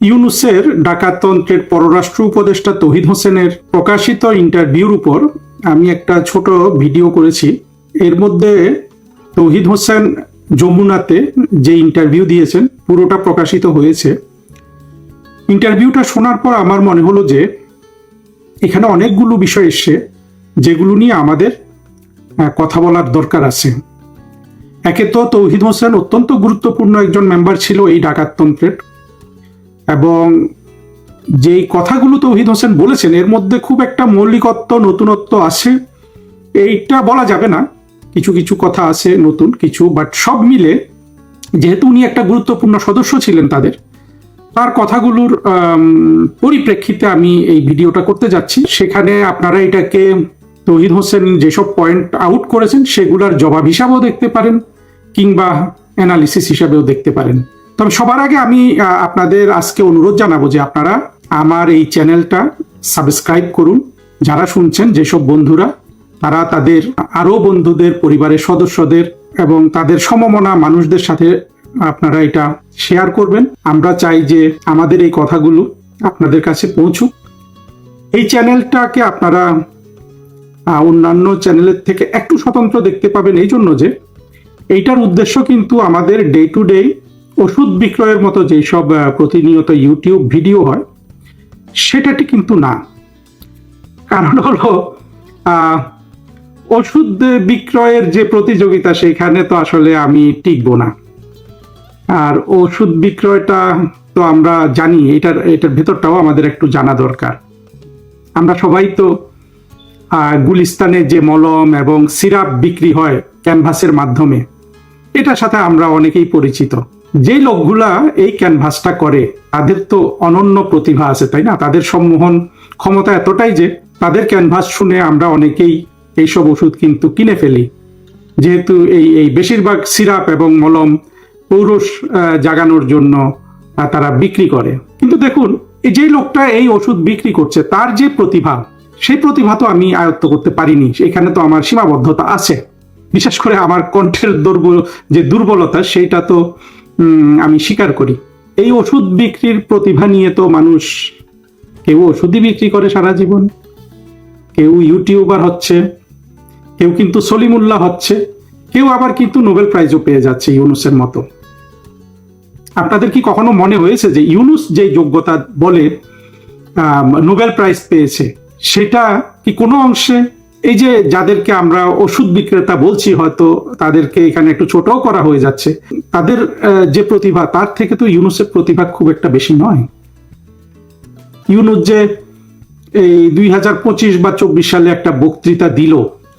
ইউনূসের ডাকাততন্ত্রের পররাষ্ট্র উপদেষ্টা তৌহিদ হোসেনের প্রকাশিত ইন্টারভিউর উপর আমি একটা ছোট ভিডিও করেছি। এর মধ্যে তৌহিদ হোসেন যমুনাতে যে ইন্টারভিউ দিয়েছেন পুরোটা প্রকাশিত হয়েছে। ইন্টারভিউটা শোনার পর আমার মনে হলো যে এখানে অনেকগুলো বিষয় এসছে যেগুলো নিয়ে আমাদের কথা বলার দরকার আছে। একে তো তৌহিদ হোসেন অত্যন্ত গুরুত্বপূর্ণ একজন মেম্বার ছিল এই ডাকাততন্ত্রের, এবং যেই কথাগুলো তৌহিদ হোসেন বলেছেন এর মধ্যে খুব একটা মৌলিকত্ব নতুনত্ব আছে এইটা বলা যাবে না। কিছু কিছু কথা আছে নতুন কিছু, বাট সব মিলে যেহেতু উনি একটা গুরুত্বপূর্ণ সদস্য ছিলেন তার কথাগুলোর পরিপ্রেক্ষিতে আমি এই ভিডিওটা করতে যাচ্ছি। সেখানে আপনারা এটাকে তৌহিদ হোসেন যেসব পয়েন্ট আউট করেছেন সেগুলোর জবাব হিসাবেও দেখতে পারেন কিংবা অ্যানালিসিস হিসাবেও দেখতে পারেন। তবে সবার আগে আমি আপনাদের আজকে অনুরোধ জানাবো যে আপনারা আমার এই চ্যানেলটা সাবস্ক্রাইব করুন। যারা শুনছেন যেসব বন্ধুরা, তারা তাদের আরো বন্ধুদের, পরিবারের সদস্যদের এবং তাদের সমমনা মানুষদের সাথে আপনারা এটা শেয়ার করবেন। আমরা চাই যে আমাদের এই কথাগুলো আপনাদের কাছে পৌঁছুক। এই চ্যানেলটাকে আপনারা অন্যান্য চ্যানেলের থেকে একটু স্বতন্ত্র দেখতে পাবেন এই জন্য যে এইটার উদ্দেশ্য কিন্তু আমাদের ডে টু ডে ওষুধ বিক্রয়ের মতো যেসব প্রতিনিয়ত ইউটিউব ভিডিও হয় সেটাটি কিন্তু না। কারণ হলো ওষুধ বিক্রয়ের যে প্রতিযোগিতা সেখানে তো আসলে আমি টিকবো না। আর ওষুধ বিক্রয়টা তো আমরা জানি, এটার ভেতরটাও আমাদের একটু জানা দরকার। আমরা সবাই তো গুলিস্তানে যে মলম এবং সিরাপ বিক্রি হয় ক্যানভাসের মাধ্যমে, এটার সাথে আমরা অনেকেই পরিচিত। যে লোকগুলা এই ক্যানভাসটা করে তাদের তো অনন্য প্রতিভা আছে, তাই না? তাদের সম্মোহন ক্ষমতা এতটাই যে তাদের ক্যানভাস শুনে আমরা অনেকেই এইসব ওষুধ কিন্তু কিনে ফেলি, যেহেতু এই বেশিরভাগ সিরাপ এবং মলম পৌরুষ জাগানোর জন্য তারা বিক্রি করে। কিন্তু দেখুন, এই যে লোকটা এই ওষুধ বিক্রি করছে তার যে প্রতিভা, সেই প্রতিভা তো আমি আয়ত্ত করতে পারিনি। এখানে তো আমার সীমাবদ্ধতা আছে। বিশেষ করে আমার কণ্ঠের যে দুর্বলতা সেইটা তো আমি স্বীকার করি। এই ওষুধ বিক্রির প্রতিভা নিয়ে তো মানুষ, কেউ ওষুধই বিক্রি করে সারা জীবন, কেউ ইউটিউবার হচ্ছে, কেউ কিন্তু সলিমুল্লাহ হচ্ছে, কেউ আবার কিন্তু নোবেল প্রাইজও পেয়ে যাচ্ছে ইউনূসের মতো। আপনাদের কি কখনো মনে হয়েছে যে ইউনূস যে যোগ্যতা বলে নোবেল প্রাইজ পেয়েছে সেটা কি কোনো অংশে এই যে যাদেরকে আমরা ওষুধ বিক্রেতা বলছি, হয়তো তাদেরকে এখানে একটু ছোটও করা হয়ে যাচ্ছে, তাদের যে প্রতিভা তার থেকে তো ইউনূসের প্রতিভা খুব একটা বেশি নয়। ইউনূস যে এই 2025 বা 24 সালে একটা বক্তৃতা দিল,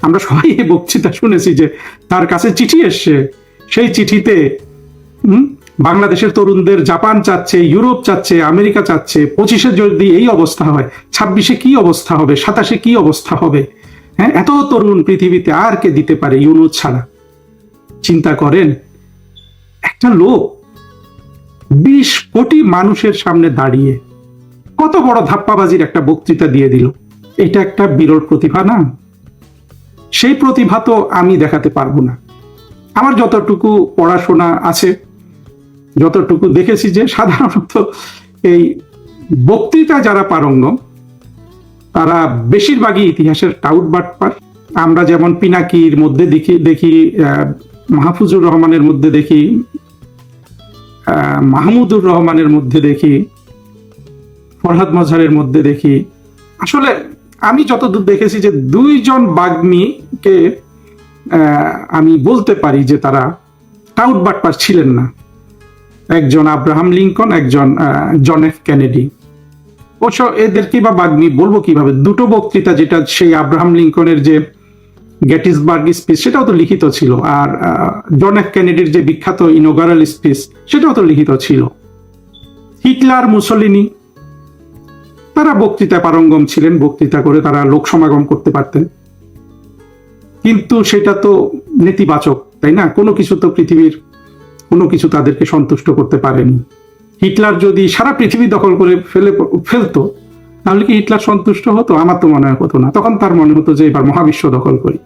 আমরা সবাই এই বক্তৃতা শুনেছি যে তার কাছে চিঠি এসছে। সেই চিঠিতে বাংলাদেশের তরুণদের জাপান চাচ্ছে, ইউরোপ চাচ্ছে, আমেরিকা চাচ্ছে। 25-এ যদি এই অবস্থা হয়, 26-এ কি অবস্থা হবে, 27-এ কি অবস্থা হবে? হ্যাঁ, এত তরুণ পৃথিবীতে আর কে দিতে পারে ইউনূস ছাড়া? চিন্তা করেন, একটা লোক 20 কোটি মানুষের সামনে দাঁড়িয়ে কত বড় ধাপ্পাবাজির একটা বক্তৃতা দিয়ে দিল। এটা একটা বিরল প্রতিভা না? সেই প্রতিভা তো আমি দেখাতে পারবো না। আমার যতটুকু পড়াশোনা আছে, যতটুকু দেখেছি যে সাধারণত এই বক্তৃতা যারা পারঙ্গম তারা বেশিরভাগই ইতিহাসের টাউট বাটপার। আমরা যেমন পিনাকির মধ্যে দেখি মাহফুজুর রহমানের মধ্যে দেখি, মাহমুদুর রহমানের মধ্যে দেখি, ফরহাদ মজহারের মধ্যে দেখি। আসলে আমি যতদূর দেখেছি যে 2 জন বাগ্মীকে আমি বলতে পারি যে তারা টাউট বাটপার ছিলেন না। একজন আব্রাহাম লিঙ্কন, একজন জন এফ কেনেডি। অবশ্য এদেরকে বা বাগ্মী বলবো কিভাবে? দুটো বক্তৃতা, যেটা সেই আব্রাহাম লিঙ্কনের যে গেটিসবার্গ স্পিচ সেটাও তো লিখিত ছিল, আর জন এফ কেনেডির যে বিখ্যাত ইনোগারাল স্পিচ সেটাও তো লিখিত ছিল। হিটলার, মুসোলিনি তারা বক্তৃতা পারঙ্গম ছিলেন, বক্তৃতা করে তারা লোক সমাগম করতে পারতেন। কিন্তু সেটা তো নেতিবাচক, তাই না? কোনো কিছু তো পৃথিবীর কোনো কিছু তাদেরকে সন্তুষ্ট করতে পারেনি। হিটলার যদি সারা পৃথিবী দখল করে ফেলতো তাহলে কি হিটলার সন্তুষ্ট হতো? আমার তো মনে হয় হতো না। তখন তার মনে হতো যে এবার মহাবিশ্ব দখল করি।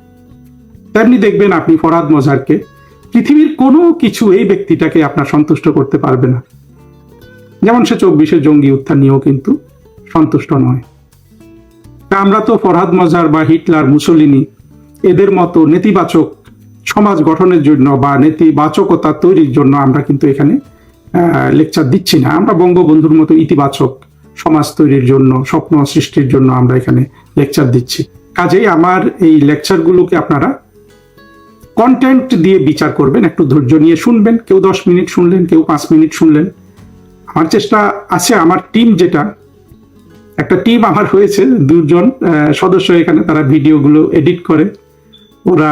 তেমনি দেখবেন আপনি ফরহাদ মজহারকে, পৃথিবীর কোনো কিছু এই ব্যক্তিটাকে আপনার সন্তুষ্ট করতে পারবে না। যেমন সে 24-এর জঙ্গি উত্থান নিয়েও কিন্তু সন্তুষ্ট নয়। তা আমরা তো ফরহাদ মজার বা হিটলার, মুসোলিনি এদের মতো নেতিবাচক সমাজ গঠনের জন্য বা নেতিবাচকতা তৈরির জন্য আমরা কিন্তু এখানে লেকচার দিচ্ছি না। আমরা বঙ্গবন্ধুর মতো ইতিবাচক সমাজ তৈরির জন্য, স্বপ্ন সৃষ্টির জন্য আমরা এখানে লেকচার দিচ্ছি। কাজেই আমার এই লেকচারগুলোকে আপনারা কন্টেন্ট দিয়ে বিচার করবেন, একটু ধৈর্য নিয়ে শুনবেন। কেউ 10 মিনিট শুনলেন, কেউ 5 মিনিট শুনলেন। আমার চেষ্টা আছে, আমার টিম যেটা, একটা টিম আমার হয়েছে 2 জন সদস্য এখানে, তারা ভিডিওগুলো এডিট করে, ওরা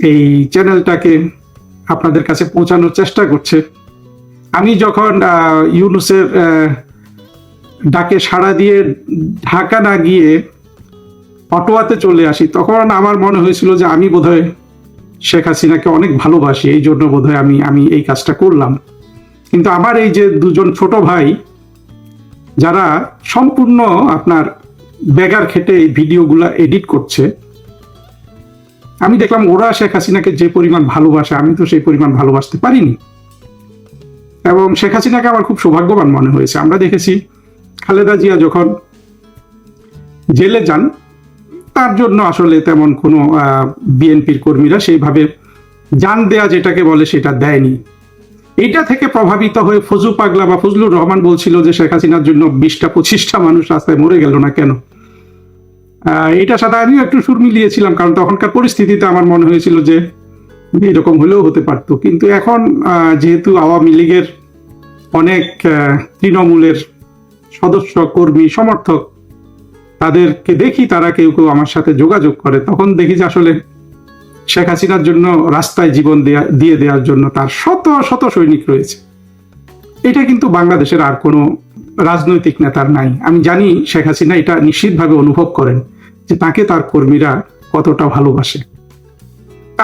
এই চ্যানেলটাকে আপনাদের কাছে পৌঁছানোর চেষ্টা করছে। আমি যখন ইউনূসের ডাকে সাড়া দিয়ে ঢাকা না গিয়ে অটোয়াতে চলে আসি, তখন আমার মনে হয়েছিল যে আমি বোধহয় শেখ হাসিনাকে অনেক ভালোবাসি, এই জন্য বোধহয় আমি এই কাজটা করলাম। কিন্তু আমার এই যে 2 জন ছোট ভাই যারা সম্পূর্ণ আপনার বেগার খেটে এই ভিডিওগুলা এডিট করছে, আমি দেখলাম ওরা শেখ হাসিনাকে যে পরিমাণ ভালোবাসে, আমি তো সেই পরিমাণ ভালোবাসতে পারিনি। এবং শেখ হাসিনাকে আমার খুব সৌভাগ্যবান মনে হয়েছে। আমরা দেখেছি খালেদা জিয়া যখন জেলে যান, তার জন্য আসলে তেমন কোনো বিএনপির কর্মীরা সেইভাবে জান দেয়া যেটাকে বলে সেটা দেয়নি। এইটা থেকে প্রভাবিত হয়ে ফজু পাগলা বা ফজলুর রহমান বলছিল যে শেখ হাসিনার জন্য 20টা-25টা মানুষ রাস্তায় মরে গেল না কেন। এটার সাথে আমিও একটু সুর মিলিয়েছিলাম, কারণ তখনকার পরিস্থিতিতে আমার মনে হয়েছিল যে এরকম হলেও হতে পারতো। কিন্তু এখন যেহেতু আওয়ামী লীগের অনেক তৃণমূলের সদস্য, কর্মী, সমর্থক, তাদেরকে দেখি তারা কেউ কেউ আমার সাথে যোগাযোগ করে, তখন দেখি যে আসলে শেখ হাসিনার জন্য রাস্তায় জীবন দিয়ে দেওয়ার জন্য তার শত শত সৈনিক রয়েছে। এটা কিন্তু বাংলাদেশের আর কোনো রাজনৈতিক নেতার নাই। আমি জানি শেখ হাসিনা এটা নিশ্চিতভাবে অনুভব করেন যে তাকে তার কর্মীরা কতটা ভালোবাসে।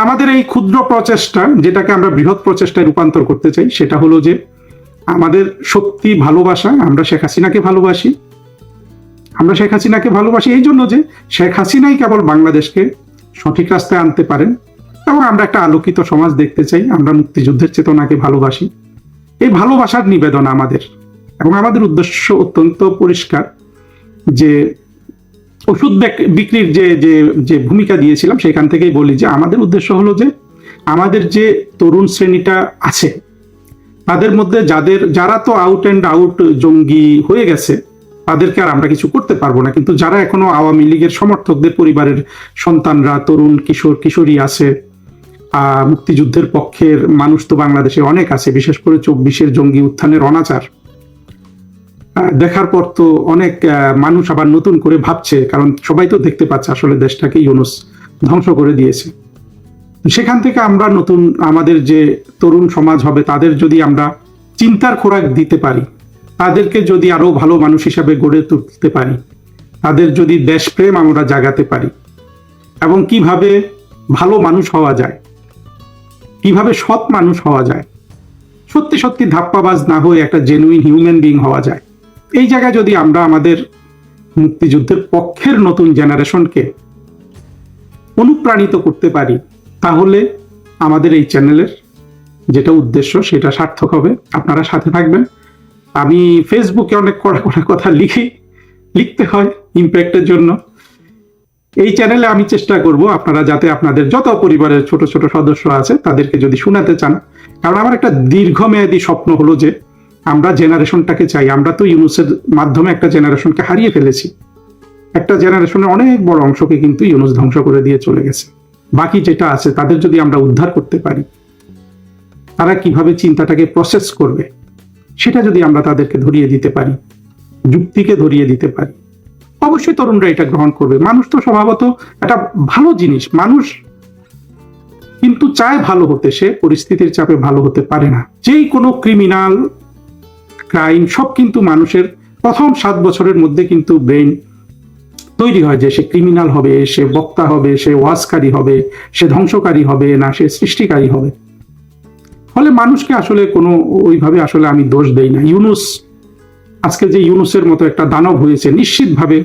আমাদের এই ক্ষুদ্র প্রচেষ্টা, যেটাকে আমরা বৃহৎ প্রচেষ্টায় রূপান্তর করতে চাই, সেটা হলো যে আমাদের শক্তি ভালোবাসা। আমরা শেখ হাসিনাকে ভালোবাসি। আমরা শেখ হাসিনাকে ভালোবাসি এই জন্য যে শেখ হাসিনাই কেবল বাংলাদেশকে সঠিক রাস্তায় আনতে পারেন, এবং আমরা একটা আলোকিত সমাজ দেখতে চাই। আমরা মুক্তিযুদ্ধের চেতনাকে ভালোবাসি। এই ভালোবাসার নিবেদন আমাদের, এবং আমাদের উদ্দেশ্য অত্যন্ত পরিষ্কার। যে ওষুধ বিক্রির যে ভূমিকা দিয়েছিলাম, সেখান থেকেই বলি যে আমাদের উদ্দেশ্য হলো যে আমাদের যে তরুণ শ্রেণীটা আছে, তাদের মধ্যে যারা তো আউট অ্যান্ড আউট জঙ্গি হয়ে গেছে, তাদেরকে আর আমরা কিছু করতে পারবো না। কিন্তু যারা এখনো আওয়ামী লীগের সমর্থকদের পরিবারের সন্তানরা, তরুণ কিশোর কিশোরী আছে, মুক্তিযুদ্ধের পক্ষের মানুষ তো বাংলাদেশে অনেক আছে। বিশেষ করে 24-এর জঙ্গি উত্থানের অনাচার দেখার পর তো অনেক মানুষ আবার নতুন করে ভাবছে, কারণ সবাই তো দেখতে পাচ্ছে আসলে দেশটাকে ইউনূস ধ্বংস করে দিয়েছে। সেখান থেকে আমরা নতুন আমাদের যে তরুণ সমাজ হবে, তাদের যদি আমরা চিন্তার খোরাক দিতে পারি, তাদেরকে যদি আরো ভালো মানুষ হিসাবে গড়ে তুলতে পারি, তাদের যদি দেশপ্রেম আমরা জাগাতে পারি, এবং কিভাবে ভালো মানুষ হওয়া যায়, কিভাবে সৎ মানুষ হওয়া যায়, সত্যি সত্যি ধাপ্পাবাজ না হয়ে একটা জেনুইন হিউম্যান বিং হওয়া যায়, এই জায়গায় যদি আমরা আমাদের মুক্তিযুদ্ধের পক্ষের নতুন জেনারেশনকে অনুপ্রাণিত করতে পারি, তাহলে আমাদের এই চ্যানেলের যেটা উদ্দেশ্য সেটা সার্থক হবে। আপনারা সাথে থাকবেন। আমি ফেসবুকে অনেক কড়া কড়া কথা লিখতে হয় ইম্প্যাক্টের জন্য। এই চ্যানেলে আমি চেষ্টা করব আপনারা যাতে আপনাদের যত পরিবারের ছোট ছোট সদস্য আছে তাদেরকে যদি শোনাতে চান, কারণ আমার একটা দীর্ঘমেয়াদী স্বপ্ন হলো যে আমরা জেনারেশনটাকে চাই। আমরা তো ইউনূসের মাধ্যমে একটা জেনারেশনকে হারিয়ে ফেলেছি। একটা জেনারেশনের অনেক বড় অংশকে কিন্তু ইউনূস ধ্বংস করে দিয়ে চলে গেছে। বাকি যেটা আছে তাদের যদি আমরা উদ্ধার করতে পারি, তারা কিভাবে চিন্তাটাকে প্রসেস করবে সেটা যদি আমরা তাদেরকে ধরিয়ে দিতে পারি, যুক্তিকে ধরিয়ে দিতে পারি, অবশ্যই তরুণরা এটা গ্রহণ করবে। মানুষ তো স্বভাবত একটা ভালো জিনিস, মানুষ কিন্তু চায় ভালো হতে, সে পরিস্থিতির চাপে ভালো হতে পারে না। যেই কোনো ক্রিমিনাল ক্রাইম সব কিন্তু মানুষের প্রথম 7 বছরের মধ্যে কিন্তু ব্রেন তৈরি হয় যে সে ক্রিমিনাল হবে, সে বক্তা হবে, সে ওয়াজকারী হবে, সে ধ্বংসকারী হবে না সে সৃষ্টিকারী হবে। ফলে মানুষকে আসলে কোনো ওইভাবে আসলে আমি দোষ দেই না। ইউনূস আজকে যে ইউনূসের মতো একটা দানব হয়েছে, নিশ্চিতভাবে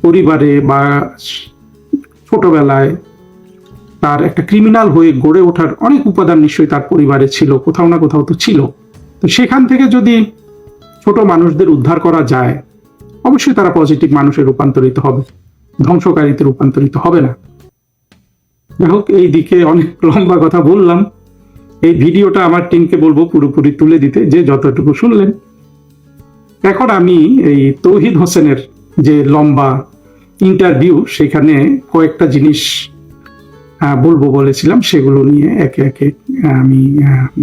পরিবারে বা ছোটবেলায় তার একটা ক্রিমিনাল হয়ে গড়ে ওঠার অনেক উপাদান নিশ্চয়ই তার পরিবারে ছিল, কোথাও না কোথাও তো ছিল। তো সেখান থেকে যদি ছোট মানুষদের উদ্ধার করা যায়, অবশ্যই তারা পজিটিভ মানুষে রূপান্তরিত হবে, ধ্বংসকারীতে রূপান্তরিত হবে না। যাই হোক, এই দিকে অনেক লম্বা কথা বললাম। এই ভিডিওটা আমার টিমকে বলবো পুরোপুরি তুলে দিতে, যে যতটুকু শুনলেন। এখন আমি এই তৌহিদ হোসেনের যে লম্বা ইন্টারভিউ, সেখানে কয়েকটা জিনিস বলবো বলেছিলাম, সেগুলো নিয়ে একে একে আমি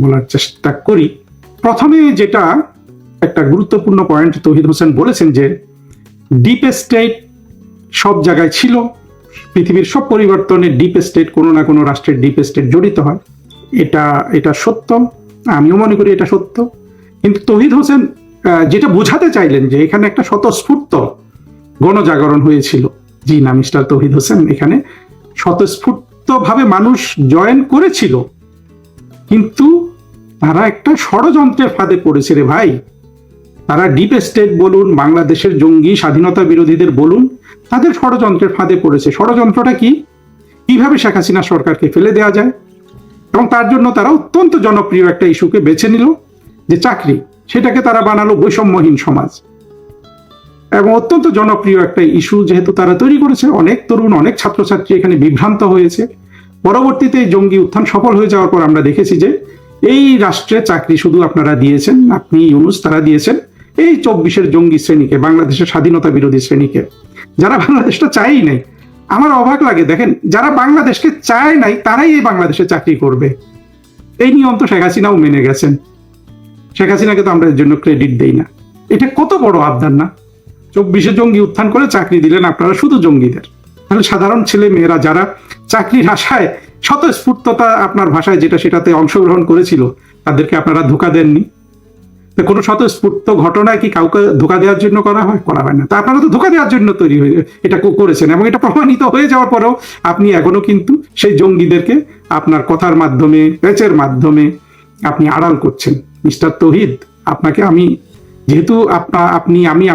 বলার চেষ্টা করি। প্রথমে যেটা একটা গুরুত্বপূর্ণ পয়েন্ট তৌহিদ হোসেন বলেছেন যে ডিপ স্টেট সব জায়গায় ছিল, পৃথিবীর সব পরিবর্তনে ডিপ স্টেট, কোনো না কোনো রাষ্ট্রের ডিপ স্টেট জড়িত হয়। এটা সত্য, আমিও মনে করি এটা সত্য। কিন্তু তৌহিদ হোসেন যেটা বোঝাতে চাইলেন যে এখানে একটা স্বতঃস্ফূর্ত গণজাগরণ হয়েছিল। জি না, মিস্টার তৌহিদ হোসেন, এখানে স্বতঃস্ফূর্তভাবে মানুষ জয়েন করেছিল, কিন্তু তারা একটা ষড়যন্ত্রের ফাঁদে পড়েছে রে ভাই। তারা ডিপ স্টেট বলুন, বাংলাদেশের জঙ্গি স্বাধীনতা বিরোধীদের বলুন, তাদের ষড়যন্ত্রের ফাঁদে পড়েছে। ষড়যন্ত্রটা কি? কিভাবে শেখ হাসিনা সরকারকে ফেলে দেওয়া যায়, এবং তার জন্য তারা অত্যন্ত জনপ্রিয় একটা ইস্যুকে বেছে নিল, যে চাকরি। সেটাকে তারা বানালো বৈষম্যহীন সমাজ, এবং অত্যন্ত জনপ্রিয় একটা ইস্যু যেহেতু তারা তৈরি করেছে, অনেক তরুণ, অনেক ছাত্রছাত্রী এখানে বিভ্রান্ত হয়েছে। পরবর্তীতে জঙ্গি উত্থান সফল হয়ে যাওয়ার পর আমরা দেখেছি যে এই রাষ্ট্রে চাকরি শুধু আপনারা দিয়েছেন, আপনি ইউনূস, তারা দিয়েছেন এই 24-এর জঙ্গি শ্রেণীকে, বাংলাদেশের স্বাধীনতা বিরোধী শ্রেণীকে, যারা বাংলাদেশটা চায়ই নাই। আমার অবাক লাগে, দেখেন, যারা বাংলাদেশকে চায় নাই তারাই এই বাংলাদেশে চাকরি করবে। এই নিয়ম তো শেখ হাসিনাও মেনে গেছেন। শেখ হাসিনাকে তো আমরা এর জন্য ক্রেডিট দেই না। এটা কত বড় আবদার না? 24-এ জঙ্গি উত্থান করে চাকরি দিলেন আপনারা শুধু জঙ্গিদের। তাহলে সাধারণ ছেলে মেয়েরা যারা চাকরির আশায় স্বতঃস্ফূর্ততা, আপনার ভাষায় যেটা, সেটাতে অংশগ্রহণ করেছিল, তাদেরকে আপনারা ধোঁকা দেননি। কোনো স্বতঃস্ফূর্ত ঘটনায় কি কাউকে ধোঁকা দেওয়ার জন্য করা হয়? করা হয় না। তা আপনারা তো ধোঁকা দেওয়ার জন্য তৈরি হয়ে এটা করেছেন, এবং এটা প্রমাণিত হয়ে যাওয়ার পরেও আপনি এখনো কিন্তু সেই জঙ্গিদেরকে আপনার কথার মাধ্যমে, প্যাচের মাধ্যমে আপনি আড়াল করছেন। মিস্টার তৌহিদ, আপনাকে আমি, যেহেতু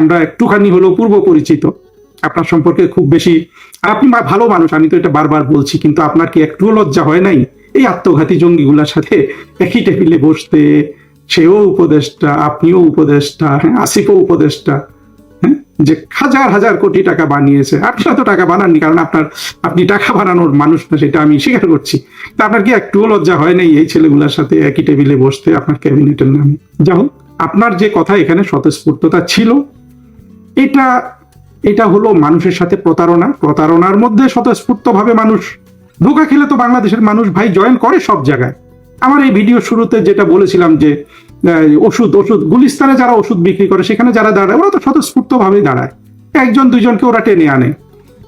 আমরা একটুখানি হলেও পূর্ব পরিচিত, আপনার সম্পর্কে খুব বেশি, আর আপনি ভালো মানুষ, আমি তো এটা বারবার বলছি, কিন্তু আপনার কি একটুও লজ্জা হয় নাই এই আত্মঘাতী জঙ্গিগুলার সাথে একই টেবিলে বসতে? সেও উপদেষ্টা, আপনিও উপদেষ্টা, আসিফও উপদেষ্টা, যে হাজার হাজার কোটি টাকা বানিয়েছে। আপনি অত টাকা বানাননি, কারণ আপনি টাকা বানানোর মানুষ না, সেটা আমি স্বীকার করছি। তা আপনার কি একটুও লজ্জা হয় নাই এই ছেলেগুলোর সাথে একই টেবিলে বসতে, আপনার ক্যাবিনেটের নামে? যাই হোক, আপনার যে কথা, এখানে স্বতঃস্ফূর্ততা ছিল, এটা হলো মানুষের সাথে প্রতারণার মধ্যে স্বতঃস্ফূর্তভাবে মানুষ ধোঁকা খেলে তো বাংলাদেশের মানুষ ভাই জয়েন করে সব জায়গায়। আমার এই ভিডিও শুরুতে যেটা বলেছিলাম যে ওষুধ গুলিস্তানে যারা ওষুধ বিক্রি করে, সেখানে যারা দাঁড়ায়, ওরা তো স্বতঃস্ফূর্ত ভাবেই দাঁড়ায়। একজন দুইজনকে ওরা টেনে আনে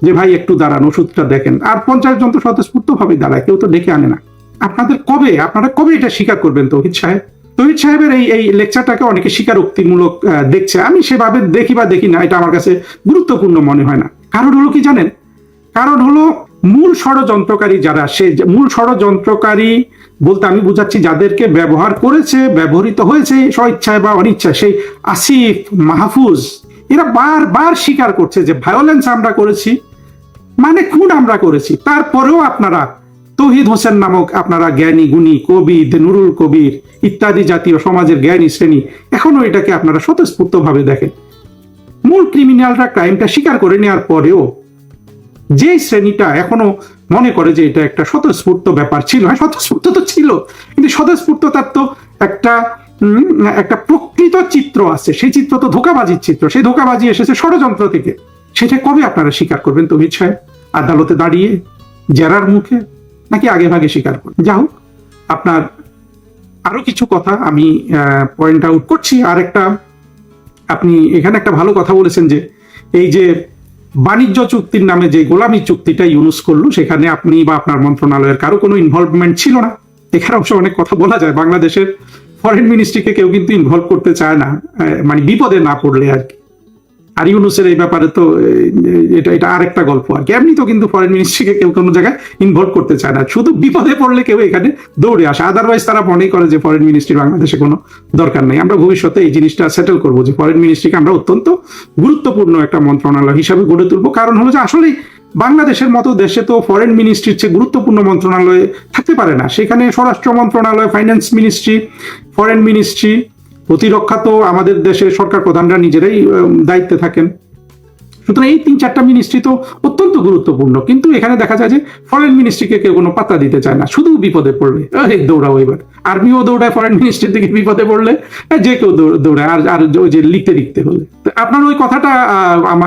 যে ভাই একটু দাঁড়ান, ওষুধটা দেখেন, আর 50 জন তো স্বতঃস্ফূর্ত ভাবেই দাঁড়ায়, কেউ তো ডেকে আনে না। আপনারা কবে এটা স্বীকার করবেন? তৌহিদ সাহেবের এই লেকচারটাকে অনেকে স্বীকারোক্তিমূলক দেখছে। আমি সেভাবে দেখি বা দেখি না, এটা আমার কাছে গুরুত্বপূর্ণ মনে হয় না। কারণ হলো কি জানেন? কারণ হলো মূল ষড়যন্ত্রকারী যারা, মূল ষড়যন্ত্রকারী বলতে আমি বুঝাচ্ছি যাদেরকে ব্যবহৃত হয়েছে স্বইচ্ছায় বা অনিচ্ছায়, সেই আসিফ, মাহফুজ, এরা বারবার স্বীকার করছে যে ভায়োলেন্স আমরা করেছি, মানে খুন আমরা করেছি। তারপরেও আপনারা তৌহিদ হোসেন নামক আপনারা জ্ঞানী গুণী কবি, নুরুল কবির ইত্যাদি জাতীয় সমাজের জ্ঞানী শ্রেণী এখনো এটাকে আপনারা স্বতঃস্ফূর্তভাবে দেখেন। মূল ক্রিমিনালরা ক্রাইমটা স্বীকার করে নেওয়ার পরেও যে শ্রেণীটা এখনো মনে করে যে এটা একটা স্বতঃস্ফূর্ত ব্যাপার ছিল, হ্যাঁ স্বতঃস্ফূর্ত তো ছিল, কিন্তু স্বতঃস্ফূর্ততার তো একটা প্রকৃত চিত্র আছে। সেই চিত্র তো ধোঁকাবাজির চিত্র, সেই ধোঁকাবাজি এসেছে ষড়যন্ত্র থেকে। সেটা কবে আপনারা স্বীকার করবেন তৌহিদ সাহেব? আদালতে দাঁড়িয়ে, জেরার মুখে, নাকি আগে ভাগে স্বীকার করবেন? যা হোক, আপনার আরো কিছু কথা আমি পয়েন্ট আউট করছি। আপনি এখানে একটা ভালো কথা বলেছেন যে এই যে বাণিজ্য চুক্তির নামে যে গোলামী চুক্তিটা ইউনূস করলো, সেখানে আপনি বা আপনার মন্ত্রণালয়ের কারো কোনো ইনভলভমেন্ট ছিল না। এখানে অবশ্য অনেক কথা বলা যায়, বাংলাদেশের ফরেন মিনিস্ট্রিকে কেউ কিন্তু ইনভলভ করতে চায় না, মানে বিপদে না পড়লে আর কি। আর ইউনূসের এই ব্যাপারে তো এটা আরেকটা গল্প আর কি। এমনি তো কিন্তু ফরেন মিনিস্ট্রিকে কেউ কোনো জায়গায় ইনভলভ করতে চায় না, শুধু বিপদে পড়লে কেউ এখানে দৌড়ে আসে। আদারওয়াইজ তারা মনে করে যে ফরেন মিনিস্ট্রি বাংলাদেশে কোনো দরকার নেই। আমরা ভবিষ্যতে এই জিনিসটা সেটেল করবো যে ফরেন মিনিস্ট্রিকে আমরা অত্যন্ত গুরুত্বপূর্ণ একটা মন্ত্রণালয় হিসাবে গড়ে তুলবো। কারণ হলো যে আসলেই বাংলাদেশের মতো দেশে তো ফরেন মিনিস্ট্রির চেয়ে গুরুত্বপূর্ণ মন্ত্রণালয় থাকতে পারে না। সেখানে স্বরাষ্ট্র মন্ত্রণালয়, ফাইন্যান্স মিনিস্ট্রি, ফরেন মিনিস্ট্রি, প্রতিরক্ষা তো আমাদের দেশের সরকার প্রধানরা নিজেরাই দায়িত্বে থাকেন। সুতরাং এই 3-4টা মিনিস্ট্রি তো অত্যন্ত গুরুত্বপূর্ণ, কিন্তু এখানে দেখা যায় যে ফরেন মিনিস্ট্রিকে কেউ কোনো পাত্তা দিতে চায় না, শুধু বিপদে পড়লে দৌড়াও। এবার আর্মিও দৌড়ায় ফরেন মিনিস্ট্রির দিকে, বিপদে পড়লে যে কেউ দৌড়ায়। আর ওই যে লিখতে হলে আপনার ওই কথাটা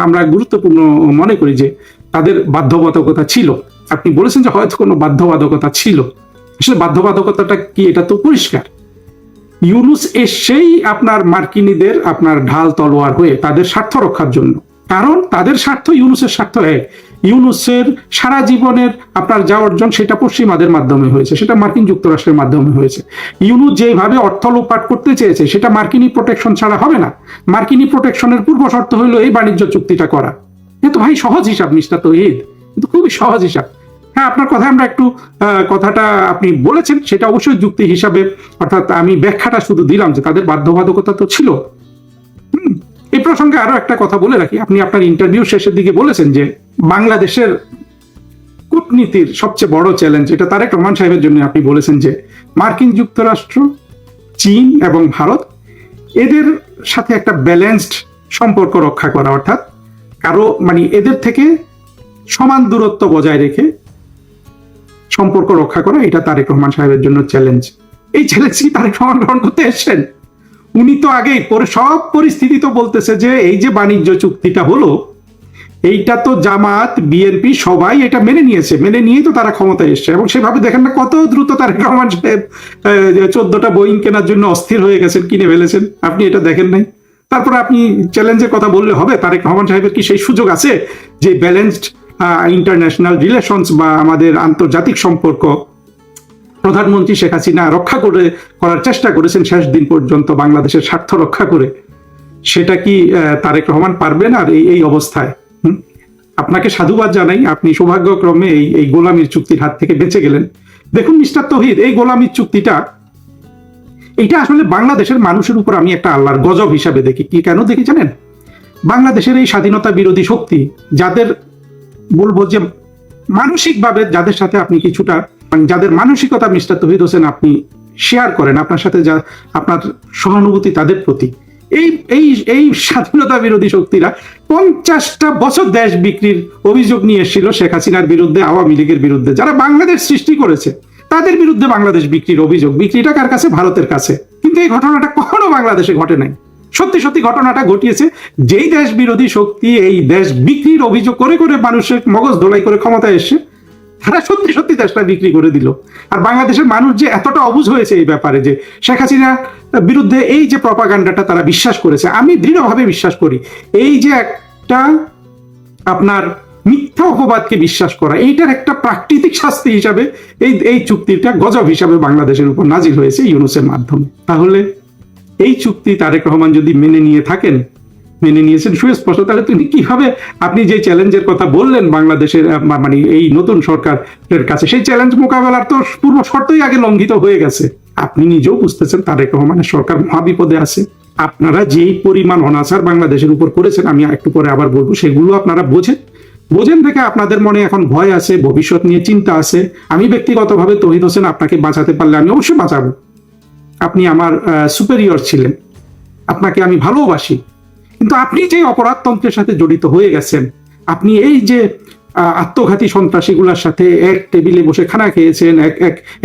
আমরা গুরুত্বপূর্ণ মনে করি যে তাদের বাধ্যবাধকতা ছিল। আপনি বলেছেন যে হয়তো কোনো বাধ্যবাধকতা ছিল, আসলে বাধ্যবাধকতাটা কি এটা তো পরিষ্কার। ইউনূস এসেই আপনার মার্কিনীদের আপনার ঢাল তলোয়ার হয়ে তাদের স্বার্থ রক্ষার জন্য, কারণ তাদের স্বার্থ ইউনূসের স্বার্থ এক। ইউনূসের সারা জীবনের আপনার যা অর্জন সেটা পশ্চিমাদের মাধ্যমে হয়েছে, সেটা মার্কিন যুক্তরাষ্ট্রের মাধ্যমে হয়েছে। ইউনূস যেভাবে অর্থ লোপাট করতে চেয়েছে সেটা মার্কিনী প্রোটেকশন ছাড়া হবে না। মার্কিনী প্রোটেকশনের পূর্ব শর্ত হলো এই বাণিজ্য চুক্তিটা করা। কিন্তু ভাই সহজ হিসাব মিস্টার তৌহিদ, কিন্তু খুবই সহজ হিসাব। হ্যাঁ, আপনার কথা আমরা একটু কথাটা আপনি বলেছেন সেটা অবশ্যই যুক্তি হিসাবে, অর্থাৎ আমি ব্যাখ্যাটা শুধু দিলাম যে তাদের বাধ্যবাধকতা তো ছিল। এই প্রসঙ্গে আরো একটা কথা বলে রাখি, আপনি আপনার ইন্টারভিউ শেষের দিকে বলেছেন যে বাংলাদেশের কূটনীতির সবচেয়ে বড় চ্যালেঞ্জ, এটা তারেক রহমান সাহেবের জন্য আপনি বলেছেন যে মার্কিন যুক্তরাষ্ট্র, চীন এবং ভারত এদের সাথে একটা ব্যালেন্সড সম্পর্ক রক্ষা করা, অর্থাৎ কারো মানে এদের থেকে সমান দূরত্ব বজায় রেখে সম্পর্ক রক্ষা করা, এটা তারেক রহমান সাহেবের জন্য চ্যালেঞ্জ। এই চ্যালেঞ্জ কি তারেক রহমান গ্রহণ করতে এসেছেন? উনি তো আগেই সব পরিস্থিতি তো বলতেছে যে এই যে বাণিজ্য চুক্তিটা হলো এইটা তো জামাত, বিএনপি সবাই এটা মেনে নিয়েছে, মেনে নিয়েই তো তারা ক্ষমতায় এসছে। এবং সেভাবে দেখেন না কত দ্রুত তারেক রহমান সাহেব 14টা বোয়িং কেনার জন্য অস্থির হয়ে গেছেন, কিনে ফেলেছেন। আপনি এটা দেখেন নাই? তারপরে আপনি চ্যালেঞ্জের কথা বললে হবে? তারেক রহমান সাহেবের কি সেই সুযোগ আছে যে ব্যালেন্সড ইন্টারন্যাশনাল রিলেশনস বা আমাদের আন্তর্জাতিক সম্পর্ক প্রধানমন্ত্রী শেখ হাসিনা রক্ষা করার চেষ্টা করেছেন শেষ দিন পর্যন্ত বাংলাদেশের স্বার্থ রক্ষা করে, সেটা কি তারেক রহমান পারবেন? আর এই অবস্থায় আপনাকে সাধুবাদ জানাই, আপনি সৌভাগ্যক্রমে এই গোলামীর চুক্তির হাত থেকে বেঁচে গেলেন। দেখুন মিস্টার তৌহিদ, এই গোলামীর চুক্তিটা এটা আসলে বাংলাদেশের মানুষের উপর আমি একটা আল্লাহর গজব হিসাবে দেখি। কি কেন দেখি জানেন? বাংলাদেশের এই স্বাধীনতা বিরোধী শক্তি, যাদের বলবো যে মানসিকভাবে যাদের সাথে আপনি কিছুটা যাদের মানসিকতা মিস্টার তৌহিদ হোসেন আপনি শেয়ার করেন, আপনার সাথে যা আপনার সহানুভূতি তাদের প্রতি, এই এই এই স্বাধীনতা বিরোধী শক্তিরা 50টা বছর দেশ বিক্রির অভিযোগ নিয়ে এসেছিল শেখ হাসিনার বিরুদ্ধে, আওয়ামী লীগের বিরুদ্ধে, যারা বাংলাদেশ সৃষ্টি করেছে তাদের বিরুদ্ধে বাংলাদেশ বিক্রির অভিযোগ। বিক্রিটা কার কাছে? ভারতের কাছে। কিন্তু এই ঘটনাটা কখনো বাংলাদেশে ঘটে নাই। সত্যি সত্যি ঘটনাটা ঘটিয়েছে যেই দেশ বিরোধী শক্তি এই দেশ বিক্রির অভিযোগ করে করে মানুষের মগজ ধোলাই করে ক্ষমতায় এসে তারা সত্যি সত্যি দেশটা বিক্রি করে দিল। আর বাংলাদেশের মানুষ যে এতটা অবুঝ হয়েছে এই ব্যাপারে যে শেখ হাসিনার বিরুদ্ধে এই যে প্রপাগান্ডাটা তারা বিশ্বাস করেছে, আমি দৃঢ়ভাবে বিশ্বাস করি এই যে একটা আপনার মিথ্যা অপবাদকে বিশ্বাস করা, এইটার একটা প্রাকৃতিক শাস্তি হিসাবে এই চুক্তিটা গজব হিসাবে বাংলাদেশের উপর নাজিল হয়েছে ইউনূসের মাধ্যমে। তাহলে এই চুক্তি তারেক রহমান যদি মেনে নিয়ে থাকেন, মেনে নিয়েছেন সুস্পষ্ট, তাহলে তিনি কিভাবে আপনি যে চ্যালেঞ্জের কথা বললেন বাংলাদেশের মানে এই নতুন সরকারের কাছে, সেই চ্যালেঞ্জ মোকাবেলার তো পূর্ব শর্তই আগে লঙ্ঘিত হয়ে গেছে। আপনি নিজেও বুঝতেছেন তারেক রহমানের সরকার মহাবিপদে আছে। আপনারা যেই পরিমাণ অনাচার বাংলাদেশের উপর করেছেন, আমি একটু পরে আবার বলবো, সেগুলো আপনারা বোঝেন দেখে আপনাদের মনে এখন ভয় আছে, ভবিষ্যৎ নিয়ে চিন্তা আছে। আমি ব্যক্তিগতভাবে তৌহিদ হোসেন আপনাকে বাঁচাতে পারলে আমি অবশ্যই বাঁচাবো। আপনি আমার সুপেরিয়র ছিলেন, আপনাকে আমি ভালোবাসি। কিন্তু আপনি যে অপরাধতন্ত্রের সাথে জড়িত হয়ে গেছেন, আপনি এই যে আত্মঘাতী সন্ত্রাসীগুলোর সাথে এক টেবিলে বসে খানা খেয়েছেন,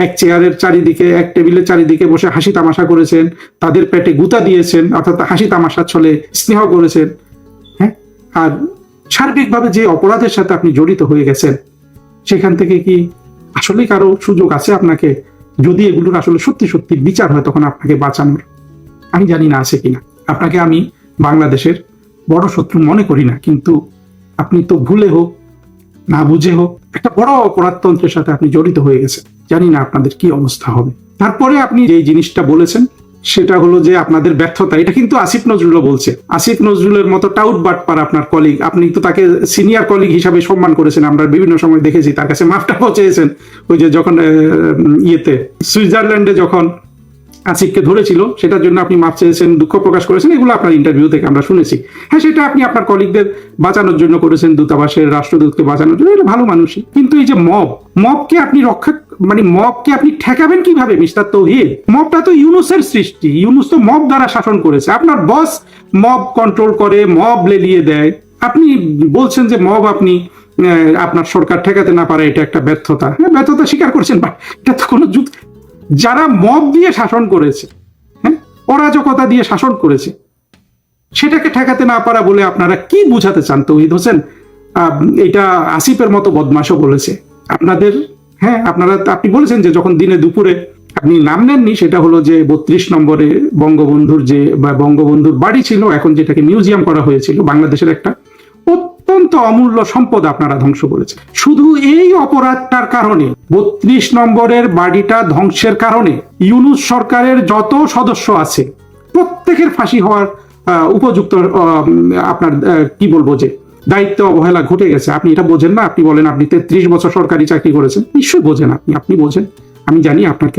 এক চেয়ারের চারিদিকে, এক টেবিলের চারিদিকে বসে হাসি তামাশা করেছেন, তাদের পেটে গুতা দিয়েছেন, অর্থাৎ হাসি তামাশার ছলে স্নেহ করেছেন, হ্যাঁ, আর সার্বিকভাবে যে অপরাধের সাথে আপনি জড়িত হয়ে গেছেন, সেখান থেকে কি আসলে কারো সুযোগ আছে আপনাকে, যদি এগুলোর আসলে সত্যি সত্যি বিচার হয় তখন আপনাকে বাঁচানোর? আমি জানি না আছে কিনা। আপনাকে আমি বাংলাদেশের বড় শত্রু মনে করি না, কিন্তু আপনি তো ভুলে হোক না বুঝে হোক একটা বড় অপরাধতন্ত্রের সাথে আপনি জড়িত হয়ে গেছেন। জানি না আপনাদের কি অবস্থা হবে। তারপরে আপনি যে জিনিসটা বলেছেন সেটা হলো যে আপনাদের ব্যর্থতা, এটা কিন্তু আসিফ নজরুলও বলছে। আসিফ নজরুলের মতো টাউট বাটপার আপনার কলিগ, আপনি তো তাকে সিনিয়র কলিগ হিসাবে সম্মান করেছেন, আমরা বিভিন্ন সময় দেখেছি, তার কাছে মাফটাও চেয়েছেন। ওই যে যখন সুইজারল্যান্ডে যখন আসিফকে ধরেছিল, সেটার জন্য আপনি মাপ চেয়েছেন, দুঃখ প্রকাশ করেছেন, এগুলো আপনার ইন্টারভিউ থেকে আমরা শুনেছি। হ্যাঁ, সেটা আপনি আপনার কলিগদের বাঁচানোর জন্য করেছেন, দূতাবাসের রাষ্ট্রদূতকে বাঁচানোর জন্য, এটা ভালো মানুষই। কিন্তু এই যে মবকে আপনি মবকে আপনি ঠেকাবেন কিভাবে মিস্টার তৌহিদ? মবটা তো ইউনুসের সৃষ্টি, ইউনুস তো মব দ্বারা শাসন করেছে। আপনার বস মব কন্ট্রোল করে, মব লেলিয়ে দেয়। আপনি বলছেন যে মব আপনি আপনার সরকার ঠেকাতে না পারে, এটা একটা ব্যর্থতা। হ্যাঁ, ব্যর্থতা স্বীকার করছেন, বাট এটা তো কোনো যারা মব দিয়ে শাসন করেছে, হ্যাঁ, অরাজকতা দিয়ে শাসন করেছে, সেটাকে ঠেকাতে না পারা বলে আপনারা কি বুঝাতে চান তৌহিদ হোসেন? এটা আসিফের মতো বদমাশও বলেছে আপনাদের। হ্যাঁ, আপনি বলেছেন যে যখন দিনে দুপুরে আপনি নাম নেননি, সেটা হলো যে 32 নম্বরে বঙ্গবন্ধুর বাড়ি ছিল, এখন যেটাকে মিউজিয়াম করা হয়েছিল, বাংলাদেশের একটা অত্যন্ত অমূল্য সম্পদ আপনারা ধ্বংস করেছে। শুধু এই অপরাধটার কারণে, 32 নম্বরের বাড়িটা ধ্বংসের কারণে ইউনূস সরকারের যত সদস্য আছে প্রত্যেকের ফাঁসি হওয়ার উপযুক্ত আপনার কি বলবো যে দায়িত্ব অবহেলা ঘটে গেছে। আপনি এটা বোঝেন না? আপনি বলেন আপনি 33 বছর সরকারি চাকরি করেছেন, নিশ্চয়ই বোঝেন। আপনি বোঝেন, আমি জানি আপনার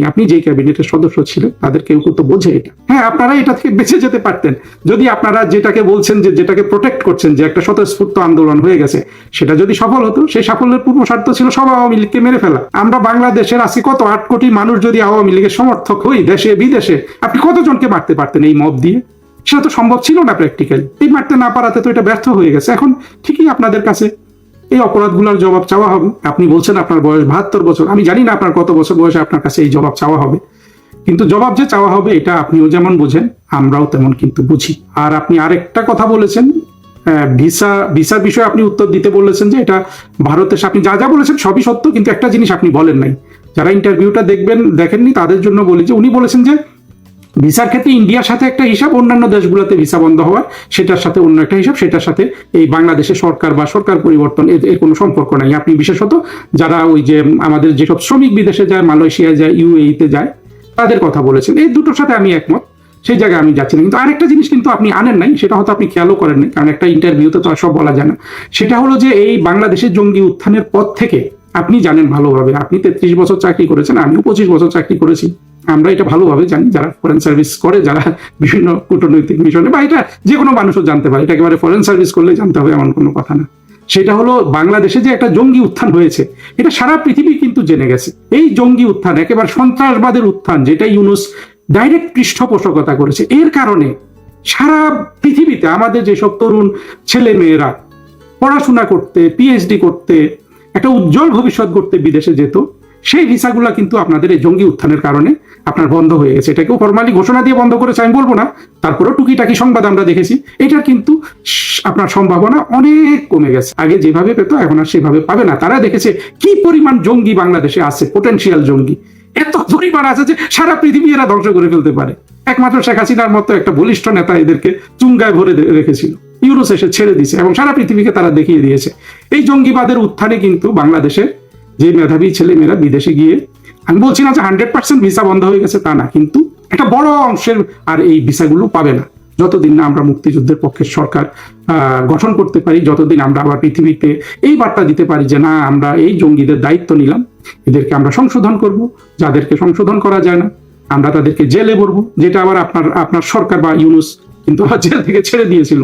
আপনি যে ক্যাবিনেটের সদস্য ছিলেন তাদের কেউ তো বোঝে এটা। হ্যাঁ, আপনারা এটা থেকে বেঁচে যেতে পারতেন যদি আপনারা যেটাকে বলছেন যে যেটাকে প্রোটেক্ট করছেন, যে একটা স্বতঃস্ফূর্ত আন্দোলন হয়ে গেছে, সেটা যদি সফল হতো। সেই সাফল্যের পূর্ব শর্ত ছিল সব আওয়ামী লীগকে মেরে ফেলা। আমরা বাংলাদেশের আজকে কত 8 কোটি মানুষ যদি আওয়ামী লীগের সমর্থক হই দেশে বিদেশে, আপনি কতজনকে মারতে পারতেন এই মব দিয়ে? সেটা তো সম্ভব ছিল না প্র্যাকটিক্যালি। এই মারতে না পারাতে তো এটা ব্যর্থ হয়ে গেছে। এখন ঠিকই আপনাদের কাছে এই অপরাধগুলোর জবাব চাওয়া হবে। আপনি বলছেন আপনার বয়স 72 বছর, আমি জানি না আপনার কত বছর বয়সে আপনার কাছে এই জবাব চাওয়া হবে, কিন্তু জবাব যে চাওয়া হবে এটা আপনিও যেমন বোঝেন আমরাও তেমন কিন্তু বুঝি। আর আপনি আরেকটা কথা বলেছেন, ভিসার বিষয়ে আপনি উত্তর দিতে বলেছেন যে এটা ভারতের, আপনি যা বলেছেন সবই সত্য, কিন্তু একটা জিনিস আপনি বলেন নাই। যারা ইন্টারভিউটা দেখেননি তাদের জন্য বলি যে উনি বলেছেন যে ভিসার ক্ষেত্রে ইন্ডিয়ার সাথে একটা হিসাব, অন্যান্য দেশগুলোতে ভিসা বন্ধ হওয়ার সেটার সাথে অন্য একটা হিসাব, সেটার সাথে এই বাংলাদেশের সরকার বা সরকার পরিবর্তন এর কোনো সম্পর্ক নাই। আপনি বিশেষত যারা ওই যে আমাদের যেসব শ্রমিক বিদেশে যায়, মালয়েশিয়া যায়, ইউএইতে যায়, তাদের কথা বলেছেন। এই দুটোর সাথে আমি একমত, সেই জায়গায় আমি যাচ্ছি না। কিন্তু আরেকটা জিনিস কিন্তু আপনি আনেন নাই, সেটা হয়তো আপনি খেয়ালও করেন নাই, কারণ একটা ইন্টারভিউতে তো আর সব বলা যায় না। সেটা হলো যে এই বাংলাদেশের জঙ্গি উত্থানের পর থেকে আপনি জানেন ভালোভাবে, আপনি 33 বছর চাকরি করেছেন, আমিও 25 বছর চাকরি করেছি, আমরা এটা ভালোভাবে জানি, যারা ফরেন সার্ভিস করে, যারা বিভিন্ন কূটনৈতিক মিশনে, বা এটা যে কোনো মানুষও জানতে পারে, এটা একেবারে ফরেন সার্ভিস করলে জানতে হবে এমন কোনো কথা না। সেটা হলো বাংলাদেশে যে একটা জঙ্গি উত্থান হয়েছে, এটা সারা পৃথিবী কিন্তু জেনে গেছে। এই জঙ্গি উত্থান একেবারে সন্ত্রাসবাদের উত্থান, যেটা ইউনূস ডাইরেক্ট পৃষ্ঠপোষকতা করেছে। এর কারণে সারা পৃথিবীতে আমাদের যেসব তরুণ ছেলে মেয়েরা পড়াশোনা করতে, পিএইচডি করতে, একটা উজ্জ্বল ভবিষ্যৎ করতে বিদেশে যেত, সেই ভিসাগুলা কিন্তু আপনাদের এই জঙ্গি উত্থানের কারণে আপনার বন্ধ হয়ে গেছে। এটাকেও ফরমালি ঘোষণা দিয়ে বন্ধ করেছে আমি বলবো না, তারপরেও টুকিটাকি সংবাদ আমরা দেখেছি। এটার কিন্তু আপনার সম্ভাবনা অনেক কমে গেছে। আগে যেভাবে পেতো এখন আর সেভাবে পাবে না। তারা দেখেছে কি পরিমাণ জঙ্গি বাংলাদেশে আছে, পোটেনশিয়াল জঙ্গি এত পরিমাণ আছে যে সারা পৃথিবী এরা ধ্বংস করে ফেলতে পারে। একমাত্র শেখ হাসিনার মতো একটা বলিষ্ঠ নেতা এদেরকে চুঙ্গায় ভরে রেখেছিল, ইউনূস এসে ছেড়ে দিয়েছে এবং সারা পৃথিবীকে তারা দেখিয়ে দিয়েছে। এই জঙ্গিবাদের উত্থানে কিন্তু বাংলাদেশে যে মেধাবী ছেলে মেয়েরা বিদেশে গিয়ে, আমি বলছি না যে 100% ভিসা বন্ধ হয়ে গেছে তা না, কিন্তু একটা বড় অংশের আর এই ভিসাগুলো পাবে না যতদিন না আমরা মুক্তিযুদ্ধের পক্ষের সরকার গঠন করতে পারি, যতদিন আমরা আবার পৃথিবীতে এই বার্তা দিতে পারি যে না, আমরা এই জঙ্গিদের দায়িত্ব নিলাম, এদেরকে আমরা সংশোধন করব, যাদেরকে সংশোধন করা যায় না আমরা তাদেরকে জেলে ভরবো, যেটা আবার আপনার সরকার বা ইউনূস কিন্তু জেল থেকে ছেড়ে দিয়েছিল।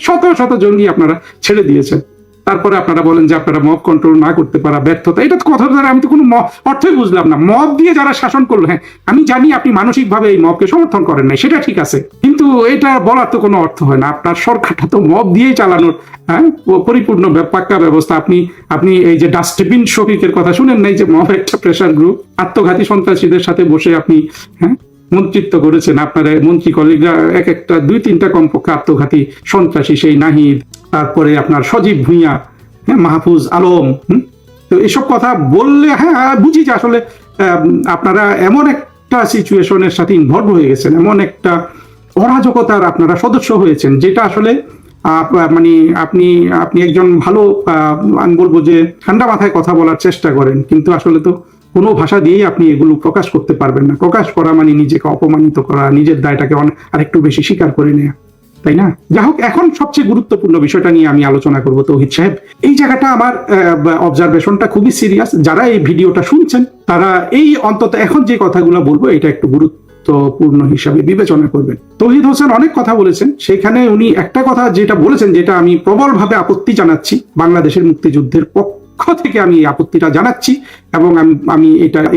শত শত জঙ্গি আপনারা ছেড়ে দিয়েছেন। তারপরে আপনারা বলেন যে আপনারা মব কন্ট্রোল না করতে পারা ব্যর্থতা। এটা তো কথা দ্বারা আমি তো কোনো অর্থই বুঝলাম না। মব দিয়ে যারা শাসন করলো, হ্যাঁ আমি জানি আপনি মানসিকভাবে এই মবকে সমর্থন করেন নাই, সেটা ঠিক আছে, কিন্তু এটা বলার তো কোনো অর্থ হয় না। আপনার সরকারটা তো মব দিয়েই চালানোর পরিপূর্ণ পাক্কা ব্যবস্থা। আপনি এই যে ডাস্টবিন শফিকের কথা শুনেন নাই, যে মব একটা প্রেশার গ্রুপ, আত্মঘাতী সন্ত্রাসীদের সাথে বসে আপনি মন্ত্রিত্ব করেছেন। আপনার মন্ত্রী কলিগরা এক একটা 2-3টা কমপক্ষে আত্মঘাতী সন্ত্রাসী, সেই নাহিদ, তারপরে আপনার সজীব ভুঁইয়া, মাহফুজ আলম। তো এসব কথা বললে বুঝি যে আসলে আপনারা এমন একটা সিচুয়েশনের সাথে ইনভলভ হয়ে গেছেন, এমন একটা অরাজকতার আপনারা সদস্য হয়েছেন, যেটা আসলে মানে আপনি একজন ভালো, আমি বলবো যে ঠান্ডা মাথায় কথা বলার চেষ্টা করেন, কিন্তু আসলে তো কোনো ভাষা দিয়েই আপনি এগুলো প্রকাশ করতে পারবেন না। প্রকাশ করা মানে নিজেকে অপমানিত করা, নিজের দায়টাকে আরেকটু বেশি স্বীকার করে নেওয়া, তাই না? যাই হোক, এখন সবচেয়ে গুরুত্বপূর্ণ বিষয়টা নিয়ে আমি আলোচনা করব। তৌহিদ সাহেব, এই জায়গাটা আমার অবজারভেশনটা খুবই সিরিয়াস। যারা এই ভিডিওটা শুনছেন তারা এই অন্তত এখন যে কথাগুলো বলবো এটা একটু গুরুত্বপূর্ণ হিসাবে বিবেচনা করবেন। তৌহিদ হোসেন অনেক কথা বলেছেন, সেখানে উনি একটা কথা যেটা বলেছেন, যেটা আমি প্রবলভাবে আপত্তি জানাচ্ছি, বাংলাদেশের মুক্তিযুদ্ধের পক্ষ থেকে আমি এই আপত্তিটা জানাচ্ছি, এবং আমি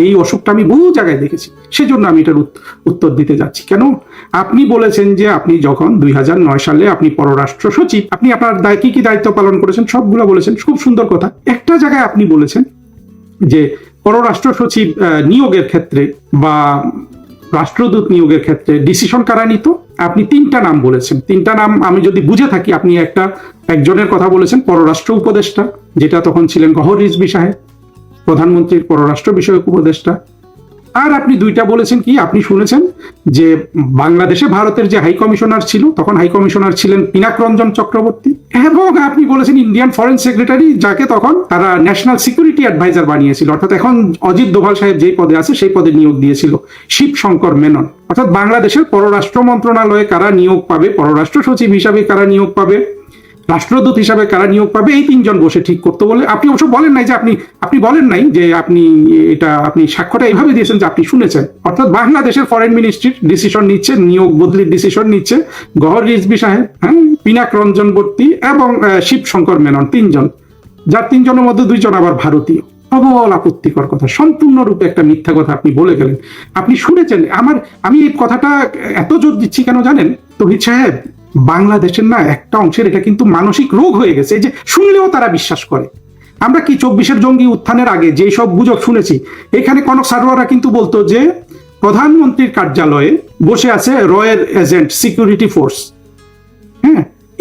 এই অসুখটা আমি বহু জায়গায় দেখেছি, সেজন্য আমি এটার উত্তর দিতে যাচ্ছি। কেন? আপনি বলেছেন যে আপনি যখন 2009 সালে আপনি পররাষ্ট্র সচিব, আপনি আপনার কি কি দায়িত্ব পালন করেছেন সবগুলো বলেছেন, খুব সুন্দর কথা। একটা জায়গায় আপনি বলেছেন যে পররাষ্ট্র সচিব নিয়োগের ক্ষেত্রে বা রাষ্ট্রদূত নিয়োগের ক্ষেত্রে ডিসিশন কারা নিত? আপনি 3টা নাম বলেছেন। 3টা নাম আমি যদি বুঝে থাকি, আপনি একজনের কথা বলেছেন পররাষ্ট্র উপদেষ্টা, যেটা তখন ছিলেন গওহর রিজভী সাহেব, প্রধানমন্ত্রীর পররাষ্ট্র বিষয়ক উপদেষ্টা। আর আপনি 2টা বলেছেন কি, আপনি শুনেছেন যে বাংলাদেশে ভারতের যে হাই কমিশনার ছিল, তখন হাই কমিশনার ছিলেন পিনাক রঞ্জন চক্রবর্তী, এবং আপনি বলেছেন ইন্ডিয়ান ফরেন সেক্রেটারি, যাকে তখন তারা ন্যাশনাল সিকিউরিটি অ্যাডভাইজার বানিয়েছিল, অর্থাৎ এখন অজিত দোভাল সাহেব যেই পদে আছে সেই পদে নিয়োগ দিয়েছিল শিবশঙ্কর মেনন। অর্থাৎ বাংলাদেশের পররাষ্ট্র মন্ত্রণালয়ে কারা নিয়োগ পাবে, পররাষ্ট্র সচিব হিসাবে কারা নিয়োগ পাবে, রাষ্ট্রদূত হিসাবে কারা নিয়োগ পাবে, এই 3জন বসে ঠিক করতে বলে। আপনি অবশ্য বলেন নাই যে আপনি বলেন নাই যে আপনি সাক্ষ্যটা এইভাবে দিয়েছেন যে আপনি শুনেছেন। অর্থাৎ বাংলাদেশের ফরেন মিনিস্ট্রির ডিসিশন নিচ্ছে, নিয়োগ বদলির ডিসিশন নিচ্ছে গওহর রিজভী সাহেব, পিনাক রঞ্জনবর্তী এবং শিবশঙ্কর মেনন, 3জন, যার 3জনের মধ্যে 2জন আবার ভারতীয়। প্রবল আপত্তিকর কথা, সম্পূর্ণরূপে একটা মিথ্যা কথা আপনি বলে গেলেন। আপনি শুনেছেন আমি এই কথাটা এত জোর দিচ্ছি কেন জানেন তৌহিদ সাহেব? বাংলাদেশের না একটা অংশের এটা কিন্তু মানসিক রোগ হয়ে গেছে, এই যে শুনলেও তারা বিশ্বাস করে। আমরা কি 24-এর জঙ্গি উত্থানের আগে যে সব গুজব শুনেছি, এখানে কনক সারোয়ারা কিন্তু বলতো যে প্রধানমন্ত্রীর কার্যালয়ে বসে আছে রয়ের এজেন্ট, সিকিউরিটি ফোর্স।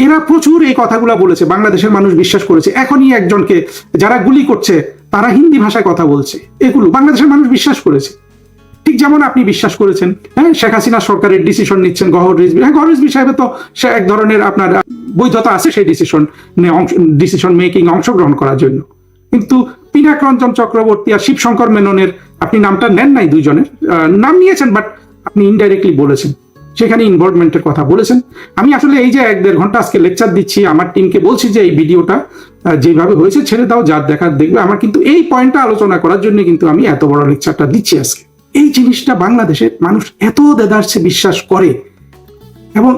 এরা প্রচুর এই কথাগুলো বলেছে, বাংলাদেশের মানুষ বিশ্বাস করেছে। এখনই একজনকে যারা গুলি করছে তারা হিন্দি ভাষায় কথা বলছে, এগুলো বাংলাদেশের মানুষ বিশ্বাস করেছে। ঠিক যেমন আপনি বিশ্বাস করেছেন শেখ হাসিনা সরকারের ডিসিশন নিচ্ছেন গওহর রিজভী। গওহর রিজভী সাহেবের তো সে এক ধরনের আপনার বৈধতা আছে সেই ডিসিশন মেকিং অংশগ্রহণ করার জন্য, কিন্তু পিনাক রঞ্জন চক্রবর্তী আর শিবশঙ্কর মেননের আপনি নামটা নেন নাই, 2জনের নাম নিয়েছেন, বাট আপনি ইনডাইরেক্টলি বলেছেন, সেখানে ইনভলভমেন্টের কথা বলেছেন। আমি আসলে এই যে 1-1.5 ঘন্টা আজকে লেকচার দিচ্ছি, আমার টিমকে বলছি যে এই ভিডিওটা যেভাবে হয়েছে ছেড়ে দাও, যার দেখার দেখবে। আমার কিন্তু এই পয়েন্টটা আলোচনা করার জন্য কিন্তু আমি এত বড় লেকচারটা দিচ্ছি আজকে। এই জিনিসটা বাংলাদেশের মানুষ এত দেদারসে বিশ্বাস করে, এবং